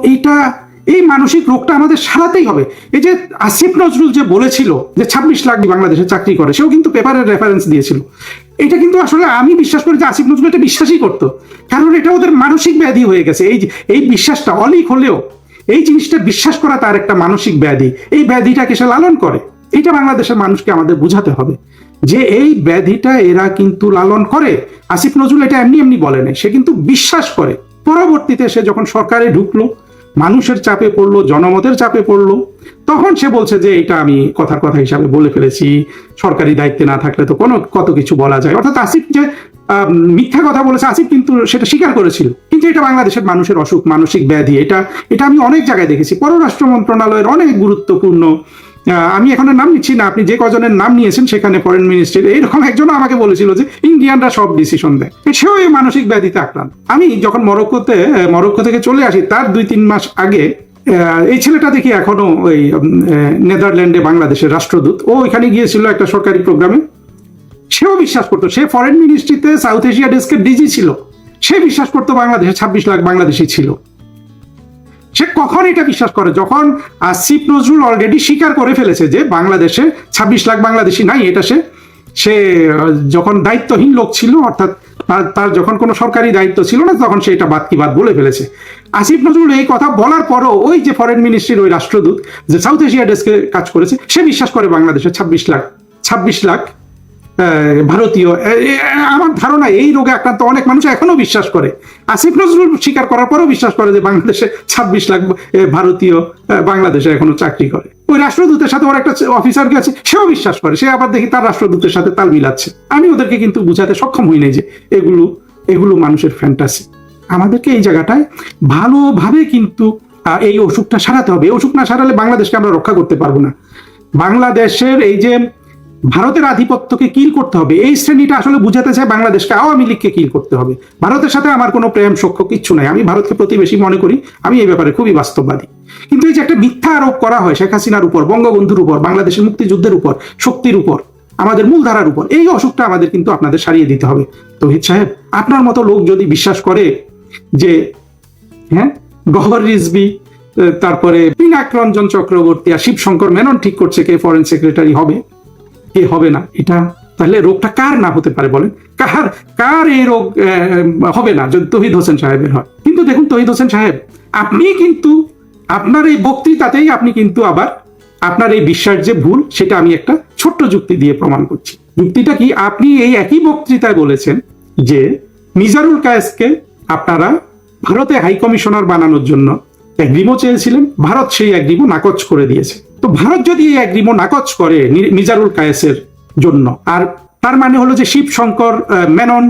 এই মানসিক রোগটা আমাদের সারাতেই হবে। এই যে আসিফ নজরুল যে বলেছিল যে 26 লাখ বাংলাদেশে চাকরি করে, সেও কিন্তু পেপারের রেফারেন্স দিয়েছিল। এটা কিন্তু আসলে আমি বিশ্বাস করি যে আসিফ নজরুল এটা বিশ্বাসই করতো, কারণ এটা ওদের মানসিক ব্যাধি হয়ে গেছে। এই বিশ্বাসটা অলিক হলেও এই জিনিসটা বিশ্বাস করা তার একটা মানসিক ব্যাধি। এই ব্যাধিটাকে সে লালন করে। এটা বাংলাদেশের মানুষকে আমাদের বুঝাতে হবে যে এই ব্যাধিটা এরা কিন্তু লালন করে। আসিফ নজরুল এটা এমনি এমনি বলে নাই, সে কিন্তু বিশ্বাস করে। পরবর্তীতে সে যখন সরকারে ঢুকলো, মানুষের চাপে পড়লো, জনমতের চাপে পড়লো, তখন সে বলছে যে এটা আমি কথার কথা হিসাবে বলে ফেলেছি, সরকারি দায়িত্বে না থাকলে তো কত কিছু বলা যায়। অর্থাৎ আসিফ যে মিথ্যা কথা বলেছে, আসিফ কিন্তু সেটা স্বীকার করেছিল। কিন্তু এটা বাংলাদেশের মানুষের অসুখ, মানসিক ব্যাধি। এটা আমি অনেক জায়গায় দেখেছি। পররাষ্ট্র মন্ত্রণালয়ের অনেক গুরুত্বপূর্ণ, আমি এখন নাম নিচ্ছি না, আপনি যে কজনের নাম নিয়েছেন সেখানে ফরেন মিনিস্ট্রির এইরকম একজনও আমাকে বলেছিল যে ইন্ডিয়ানরা সব ডিসিশন দেয়। সেও এই মানসিক ব্যাধিতে আক্রান্ত। আমি যখন মরক্কো থেকে চলে আসি, তার 2-3 মাস আগে এই ছেলেটা দেখি এখনো ওই নেদারল্যান্ডে বাংলাদেশের রাষ্ট্রদূত, ও এখানে গিয়েছিল একটা সরকারি প্রোগ্রামে। সেও বিশ্বাস করতো, সে ফরেন মিনিস্ট্রিতে সাউথ এশিয়া ডেস্কের ডিজি ছিল, সে বিশ্বাস করতো বাংলাদেশে 26 লাখ বাংলাদেশি ছিল। সে কখন এটা বিশ্বাস করে? যখন আসিফ নজরুল অলরেডি স্বীকার করে ফেলেছে যে বাংলাদেশে 26 লাখ বাংলাদেশি নাই। এটা সে যখন দায়িত্বহীন লোক ছিল, অর্থাৎ তার যখন কোনো সরকারি দায়িত্ব ছিল না, তখন সে এটা বাদ কি বাদ বলে ফেলেছে। আসিফ নজরুল এই কথা বলার পরও ওই যে ফরেন মিনিস্ট্রির ওই রাষ্ট্রদূত যে সাউথ এশিয়া ডেস্কে কাজ করেছে, সে বিশ্বাস করে বাংলাদেশে 26 লাখ ভারতীয়। আমার ধারণা এই রোগে আক্রান্ত অনেক মানুষ এখনো বিশ্বাস করে। আসিফ নজরুল স্বীকার করার পরেও বিশ্বাস করে যে বাংলাদেশে 26 লাখ ভারতীয় বাংলাদেশে এখনো চাকরি করে। ওই রাষ্ট্রদূতের সাথে ওর একটা অফিসার গেছে, সেও বিশ্বাস করে। সে আবার দেখি তার রাষ্ট্রদূতের সাথে তাল মিলাচ্ছে। আমি ওদেরকে কিন্তু বুঝাতে সক্ষম হই নাই যে এগুলো মানুষের ফ্যান্টাসি। আমাদেরকে এই জায়গাটায় ভালোভাবে কিন্তু এই অসুখটা সারাতে হবে। এই অসুখ না সারালে বাংলাদেশকে আমরা রক্ষা করতে পারবো না। বাংলাদেশের এই যে ভারতের আধিপত্যকে কিল করতে হবে, এই শ্রেণীটা আসলে বুঝাতে চায় বাংলাদেশকে আওয়ামী লীগকে কিল করতে হবে। ভারতের সাথে আমার কোনো প্রেম সখ্য কিচ্ছু নাই, আমি ভারতকে প্রতিবেশী মনে করি, আমি এই ব্যাপারে খুবই বাস্তববাদী। কিন্তু এই যে একটা মিথ্যা আরোপ করা হয় শেখ হাসিনার উপর, বঙ্গবন্ধুর উপর, বাংলাদেশের মুক্তিযুদ্ধের উপর, শক্তির উপর, আমাদের মূলধারার উপর, এই অসুখটা আমাদের কিন্তু আপনাদের সারিয়ে দিতে হবে। তৌহিদ সাহেব, আপনার মতো লোক যদি বিশ্বাস করে যে হ্যাঁ গওহর রিজভী, তারপরে পিনাক রঞ্জন চক্রবর্তী আর শিবশঙ্কর মেনন ঠিক করছে কে ফরেন সেক্রেটারি হবে কে হবে না। এটা তাহলে রোগটা কার না হতে পারে বলেন? কার কার এই রোগ হবে না যদি তৌহিদ হোসেন সাহেবের হয়? কিন্তু দেখুন তৌহিদ হোসেন সাহেব, আপনি কিন্তু আপনার এই বক্তৃতাতেই আপনি কিন্তু আবার আপনার এই বিশ্বাস যে ভুল সেটা আমি একটা ছোট্ট যুক্তি দিয়ে প্রমাণ করছি। যুক্তিটা কি? আপনি এই একই বক্তৃতায় বলেছেন যে মিজানুল কায়েসকে আপনারা ভারতে হাই কমিশনার বানানোর জন্য এগ্রিমো চেয়েছিলেন, ভারত সেই এগ্রিমো নাকচ করে দিয়েছে। তো ভারত যদি এই এগ্রিমো নাকচ করে মিজানুল কায়েসের জন্য, আর তার মানে হলো যে শিবশঙ্কর মেনন,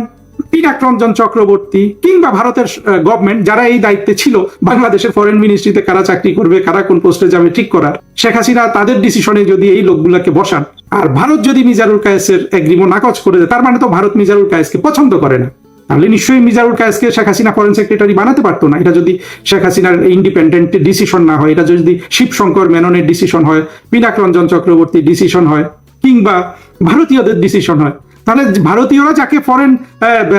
পিনাক রঞ্জন চক্রবর্তী কিংবা ভারতের গভর্নমেন্ট যারা এই দায়িত্বে ছিল বাংলাদেশের ফরেন মিনিস্ট্রিতে কারা চাকরি করবে, কারা কোন পোস্টে যাবে ঠিক করার, শেখ হাসিনা তাদের ডিসিশনে যদি এই লোকগুলোকে বসান, আর ভারত যদি মিজানুল কায়েসের এগ্রিমো নাকচ করে দেয়, তার মানে তো ভারত মিজানুল কায়েসকে পছন্দ করে না। তাহলে নিশ্চয়ই মিজানুল কায়েসকে শেখ হাসিনা ফরেন সেক্রেটারি বানাতে পারতো না। এটা যদি শেখ হাসিনার ইন্ডিপেন্ডেন্ট ডিসিশন না হয়, এটা যদি শিবশঙ্কর মেননের ডিসিশন হয়, পিনাক রঞ্জন চক্রবর্তীর ডিসিশন হয়, কিংবা ভারতীয়দের ডিসিশন হয়, তাহলে ভারতীয়রা যাকে ফরেন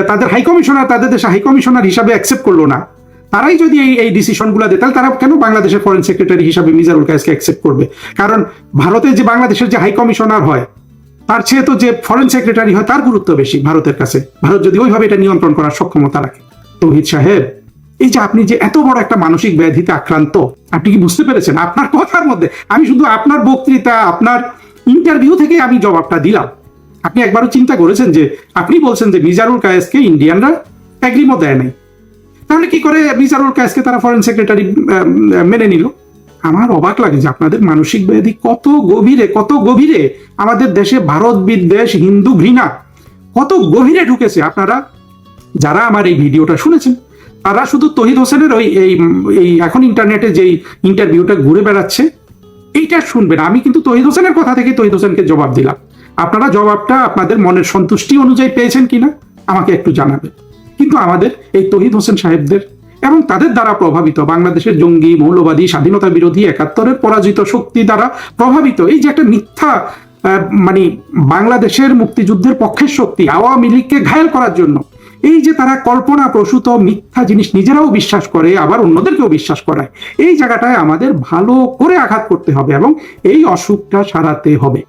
তাদের হাই কমিশনার, তাদের দেশে হাই কমিশনার হিসাবে অ্যাকসেপ্ট করলো না, তারাই যদি এই ডিসিশনগুলো দেয়, তাহলে তারা কেন বাংলাদেশের ফরেন সেক্রেটারি হিসাবে মিজানুল কায়েসকে অ্যাকসেপ্ট করবে? কারণ ভারতে যে বাংলাদেশের যে হাই কমিশনার হয় তার চেয়ে তো যে ফরেন সেক্রেটারি হয় তার গুরুত্ব বেশি ভারতের কাছে, ভারত যদি ওইভাবে এটা নিয়ন্ত্রণ করার সক্ষমতা রাখে। তৌহিদ সাহেব, এই যে আপনি যে এত বড় একটা মানসিক ব্যাধিতে আক্রান্ত, আপনি কি বুঝতে পেরেছেন? আপনার কথার মধ্যে আমি শুধু আপনার বক্তৃতা, আপনার ইন্টারভিউ থেকে আমি জবাবটা দিলাম। আপনি একবারও চিন্তা করেছেন যে আপনি বলছেন যে মিজানুল কায়েসকে ইন্ডিয়ানরা এগ্রিমো দেয় নাই, তাহলে কি করে মিজানুল কায়েসকে তারা ফরেন সেক্রেটারি মেনে নিল? আমার অবাক লাগে যে আপনাদের মানসিক ব্যাধি কত গভীরে আমাদের দেশে ভারত বিদ্বেষ, হিন্দু ঘৃণা কত গভীরে ঢুকেছে। আপনারা যারা আমার এই ভিডিওটা শুনেছেন তারা শুধু তৌহিদ হোসেনের এই এখন ইন্টারনেটে যেই ইন্টারভিউটা ঘুরে বেড়াচ্ছে এইটা শুনবেন। আমি কিন্তু তৌহিদ হোসেনের কথা থেকে তৌহিদ হোসেনকে জবাব দিলাম। আপনারা জবাবটা আপনাদের মনের সন্তুষ্টি অনুযায়ী পেয়েছেন কিনা আমাকে একটু জানাবেন। কিন্তু আমাদের এই তৌহিদ হোসেন সাহেবদের এবং তাদের দ্বারা প্রভাবিত বাংলাদেশের জঙ্গি, মৌলবাদী, স্বাধীনতা বিরোধী, একাত্তরের পরাজিত শক্তি দ্বারা প্রভাবিত এই যে একটা মিথ্যা মানে বাংলাদেশের মুক্তিযুদ্ধের পক্ষের শক্তি আওয়ামী লীগকে ঘায়েল করার জন্য এই যে তারা কল্পনা প্রসূত মিথ্যা জিনিস নিজেরাও বিশ্বাস করে আবার অন্যদেরকেও বিশ্বাস করায়, এই জায়গাটায় আমাদের ভালো করে আঘাত করতে হবে এবং এই অসুখটা সারাতে হবে।